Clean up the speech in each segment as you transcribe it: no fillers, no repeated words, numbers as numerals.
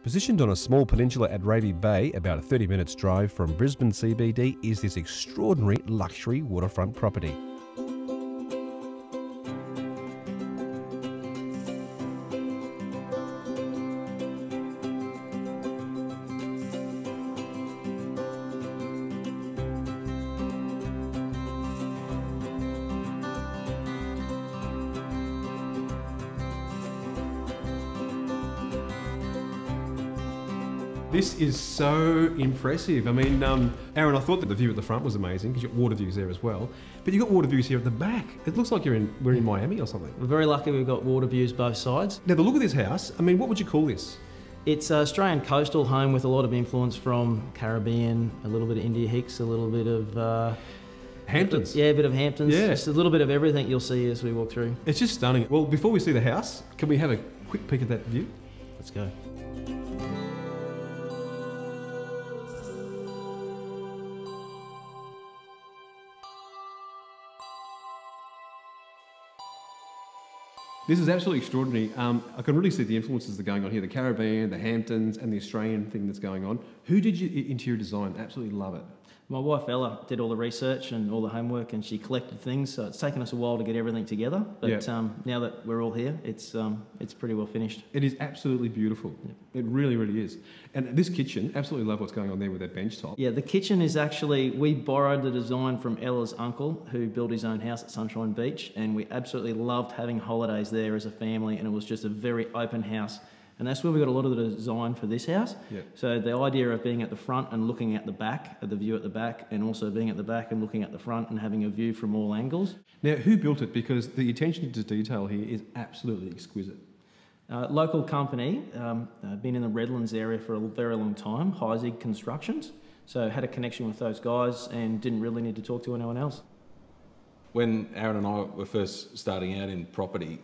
Positioned on a small peninsula at Raby Bay, about a 30 minutes drive from Brisbane CBD, is this extraordinary luxury waterfront property. This is so impressive. I mean, Aaron, I thought that the view at the front was amazing because you've got water views there as well. But you've got water views here at the back. It looks like we're in Miami or something. We're very lucky we've got water views both sides. Now, the look of this house, I mean, what would you call this? It's an Australian coastal home with a lot of influence from Caribbean, a little bit of India Hicks, a little bit of... Hamptons. Yeah, a bit of Hamptons. Yeah. Just a little bit of everything you'll see as we walk through. It's just stunning. Well, before we see the house, can we have a quick peek at that view? Let's go. This is absolutely extraordinary. I can really see the influences that are going on here, the Caribbean, the Hamptons, and the Australian thing that's going on. Who did your interior design? Absolutely love it. My wife Ella did all the research and all the homework, and she collected things, so it's taken us a while to get everything together. But now that we're all here, it's pretty well finished. It is absolutely beautiful. It really, really is. And this kitchen, absolutely love what's going on there with that bench top. Yeah, the kitchen is actually, we borrowed the design from Ella's uncle, who built his own house at Sunshine Beach, and we absolutely loved having holidays there as a family, and it was just a very open house. And that's where we got a lot of the design for this house. Yep. So the idea of being at the front and looking at the back, at the view at the back, and also being at the back and looking at the front and having a view from all angles. Now, who built it? Because the attention to detail here is absolutely exquisite. Local company, been in the Redlands area for a very long time, Heisig Constructions. So had a connection with those guys and didn't really need to talk to anyone else. When Aaron and I were first starting out in property,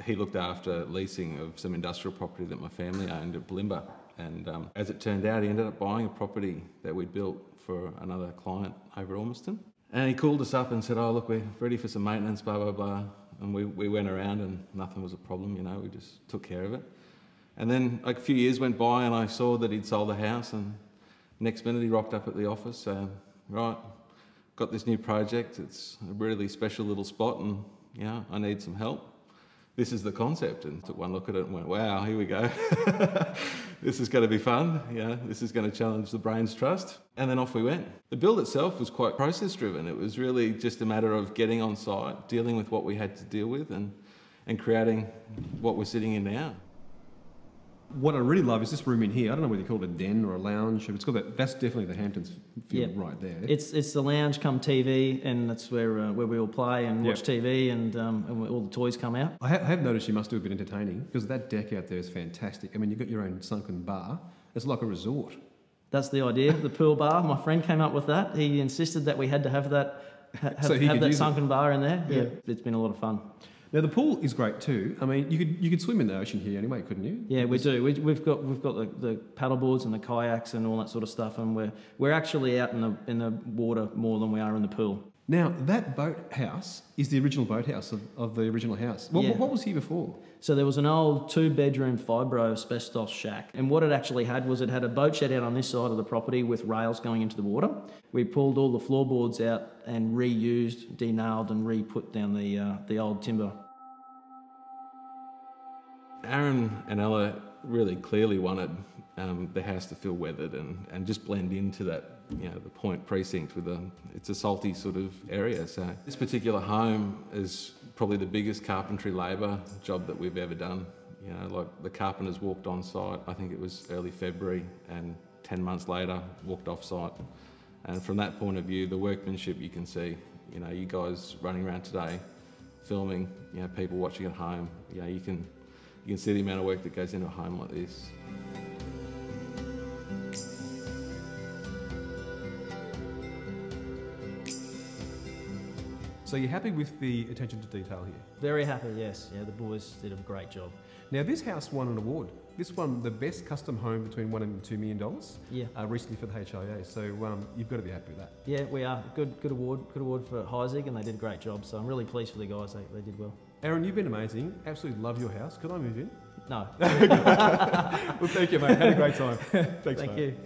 he looked after leasing of some industrial property that my family owned at Bulimba. And as it turned out, he ended up buying a property that we'd built for another client over at Ormiston. And he called us up and said, oh, look, we're ready for some maintenance, blah, blah, blah. And we went around and nothing was a problem, you know, we just took care of it. And then like a few years went by and I saw that he'd sold the house, and next minute he rocked up at the office saying, right, got this new project, it's a really special little spot and, you know, I need some help. This is the concept, and took one look at it and went, wow, here we go. This is going to be fun. Yeah, this is going to challenge the brain's trust. And then off we went. The build itself was quite process driven. It was really just a matter of getting on site, dealing with what we had to deal with, and creating what we're sitting in now. What I really love is this room in here. I don't know whether you call it a den or a lounge. It's got that. That's definitely the Hamptons feel right there. It's the lounge come TV, and that's where we all play and watch TV, and all the toys come out. I have noticed you must do a bit entertaining, because that deck out there is fantastic. I mean, you've got your own sunken bar. It's like a resort. That's the idea. The pool bar. My friend came up with that. He insisted that we had to have that sunken bar in there. Yeah, it's been a lot of fun. Now the pool is great too. I mean, you could swim in the ocean here anyway, couldn't you? Yeah, we do. We've got the paddle boards and the kayaks and all that sort of stuff, and we're actually out in the water more than we are in the pool. Now that boathouse is the original boathouse of the original house. What was here before? So there was an old 2-bedroom fibro asbestos shack, and what it actually had was it had a boat shed out on this side of the property with rails going into the water. We pulled all the floorboards out and reused, de-nailed and re-put down the old timber. Aaron and Ella really clearly wanted the house to feel weathered and just blend into that, you know, the Point precinct with it's a salty sort of area. So this particular home is probably the biggest carpentry labour job that we've ever done. You know, like the carpenters walked on site, I think it was early February, and 10 months later walked off site. And from that point of view, the workmanship you can see, you know, you guys running around today, filming, you know, people watching at home, you know, you can see the amount of work that goes into a home like this. So you're happy with the attention to detail here? Very happy, yes. Yeah, the boys did a great job. Now this house won an award. This won the best custom home between $1 and $2 million. Yeah. Recently for the HIA. So you've got to be happy with that. Yeah, we are. Good award for Heisig, and they did a great job. So I'm really pleased for the guys. They did well. Aaron, you've been amazing. Absolutely love your house. Could I move in? No. Well, thank you, mate. Had a great time. Thanks, Thank mate. you.